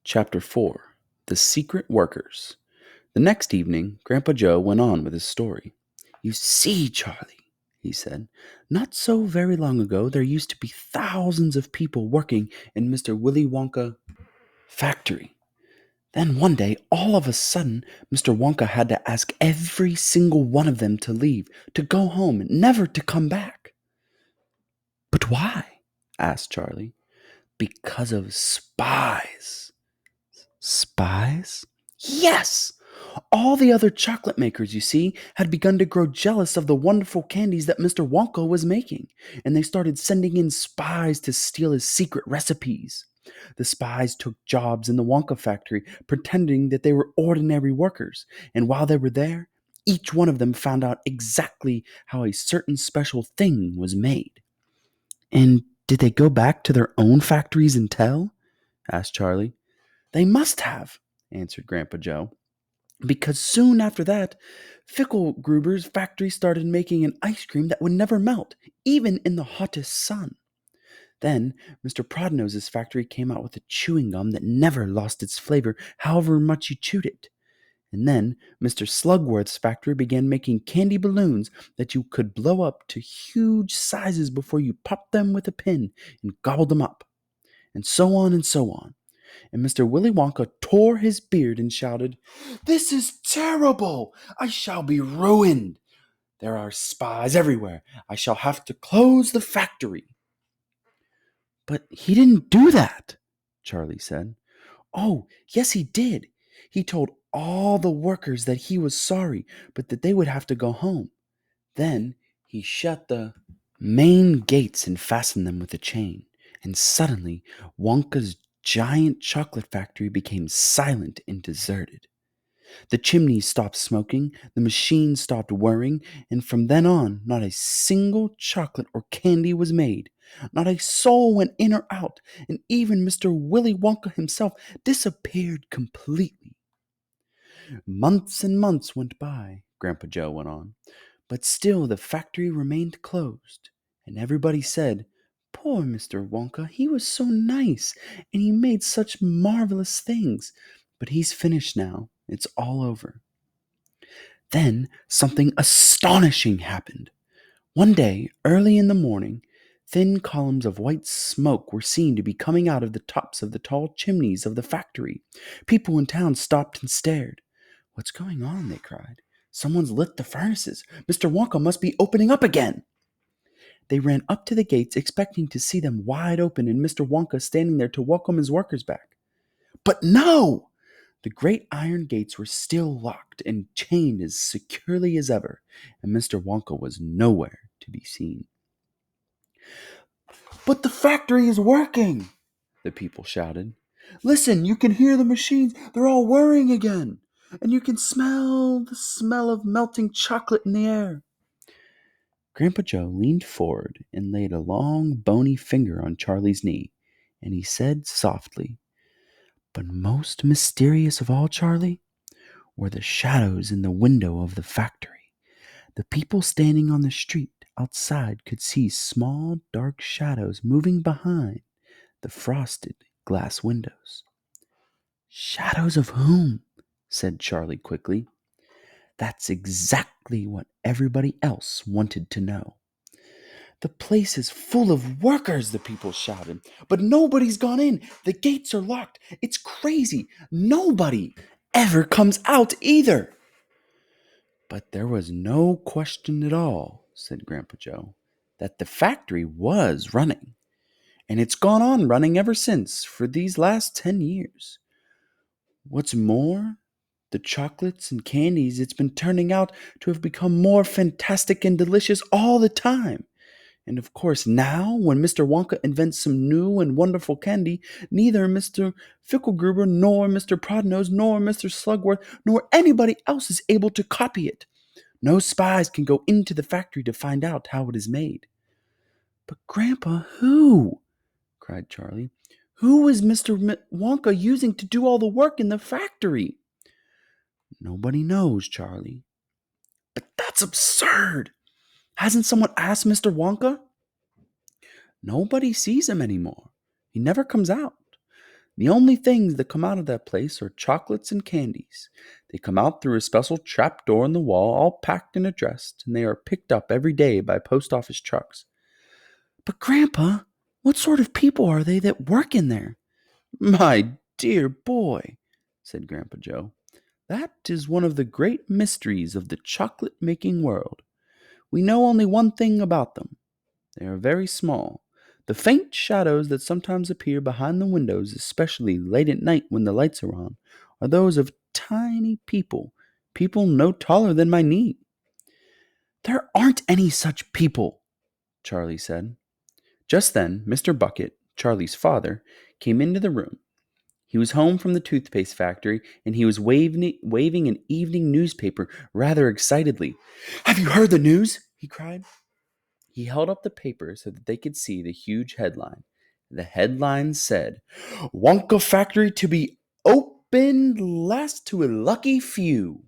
Chapter 4 The Secret Workers. The next evening, Grandpa Joe went on with his story. "You see, Charlie," he said, "not so very long ago there used to be thousands of people working in Mr. Willy Wonka factory. Then one day, all of a sudden, Mr. Wonka had to ask every single one of them to leave, to go home, and never to come back." "But why?" asked Charlie. "Because of spies." "Spies?" "Yes! All the other chocolate makers, you see, had begun to grow jealous of the wonderful candies that Mr. Wonka was making, and they started sending in spies to steal his secret recipes. The spies took jobs in the Wonka factory, pretending that they were ordinary workers, and while they were there, each one of them found out exactly how a certain special thing was made." "And did they go back to their own factories and tell?" asked Charlie. "They must have," answered Grandpa Joe, "because soon after that, Gruber's factory started making an ice cream that would never melt, even in the hottest sun. Then Mr. Prodnose's factory came out with a chewing gum that never lost its flavor, however much you chewed it. And then Mr. Slugworth's factory began making candy balloons that you could blow up to huge sizes before you popped them with a pin and gobbled them up. And so on and so on. And Mr. Willy Wonka tore his beard and shouted, 'This is terrible! I shall be ruined! There are spies everywhere. I shall have to close the factory.'" "But he didn't do that," Charlie said. "Oh, yes, he did. He told all the workers that he was sorry, but that they would have to go home. Then he shut the main gates and fastened them with a chain. And suddenly, Wonka's giant chocolate factory became silent and deserted. The chimneys stopped smoking, the machines stopped whirring, and from then on, not a single chocolate or candy was made. Not a soul went in or out, and even Mr. Willy Wonka himself disappeared completely. Months and months went by," Grandpa Joe went on, "but still the factory remained closed, and everybody said, 'Poor Mr. Wonka, he was so nice, and he made such marvelous things, but he's finished now. It's all over.' Then something astonishing happened. One day, early in the morning, thin columns of white smoke were seen to be coming out of the tops of the tall chimneys of the factory. People in town stopped and stared. "What's going on?" they cried. "Someone's lit the furnaces. Mr. Wonka must be opening up again." They ran up to the gates, expecting to see them wide open and Mr. Wonka standing there to welcome his workers back. But no! The great iron gates were still locked and chained as securely as ever, and Mr. Wonka was nowhere to be seen. "But the factory is working!" the people shouted. "Listen, you can hear the machines. They're all whirring again. And you can smell the smell of melting chocolate in the air." Grandpa Joe leaned forward and laid a long, bony finger on Charlie's knee, and he said softly, "But most mysterious of all, Charlie, were the shadows in the window of the factory. The people standing on the street outside could see small, dark shadows moving behind the frosted glass windows." "Shadows of whom?" said Charlie quickly. That's exactly what everybody else wanted to know. "The place is full of workers," the people shouted, "but nobody's gone in. The gates are locked. It's crazy. Nobody ever comes out either." "But there was no question at all," said Grandpa Joe, "that the factory was running. And it's gone on running ever since for these last 10 years. What's more, the chocolates and candies, it's been turning out to have become more fantastic and delicious all the time. And of course, now, when Mr. Wonka invents some new and wonderful candy, neither Mr. Fickelgruber, nor Mr. Prodnose, nor Mr. Slugworth, nor anybody else is able to copy it. No spies can go into the factory to find out how it is made." "But, Grandpa, who?" cried Charlie. "Who was Mr. Wonka using to do all the work in the factory?" "Nobody knows, Charlie." "But that's absurd! Hasn't someone asked Mr. Wonka?" "Nobody sees him anymore. He never comes out. The only things that come out of that place are chocolates and candies. They come out through a special trap door in the wall, all packed and addressed, and they are picked up every day by post office trucks. But, Grandpa, what sort of people are they that work in there? My dear boy, said Grandpa Joe, that is one of the great mysteries of the chocolate making world. We know only one thing about them. They are very small. The faint shadows that sometimes appear behind the windows, especially late at night when the lights are on, are those of tiny people no taller than my knee. There aren't any such people, Charlie said. Just then, Mr. Bucket, Charlie's father, came into the room. He was home from the toothpaste factory, and he was waving an evening newspaper rather excitedly. Have you heard the news? He cried. He held up the paper so that they could see the huge headline. The headline said, Wonka Factory to be opened last to a lucky few.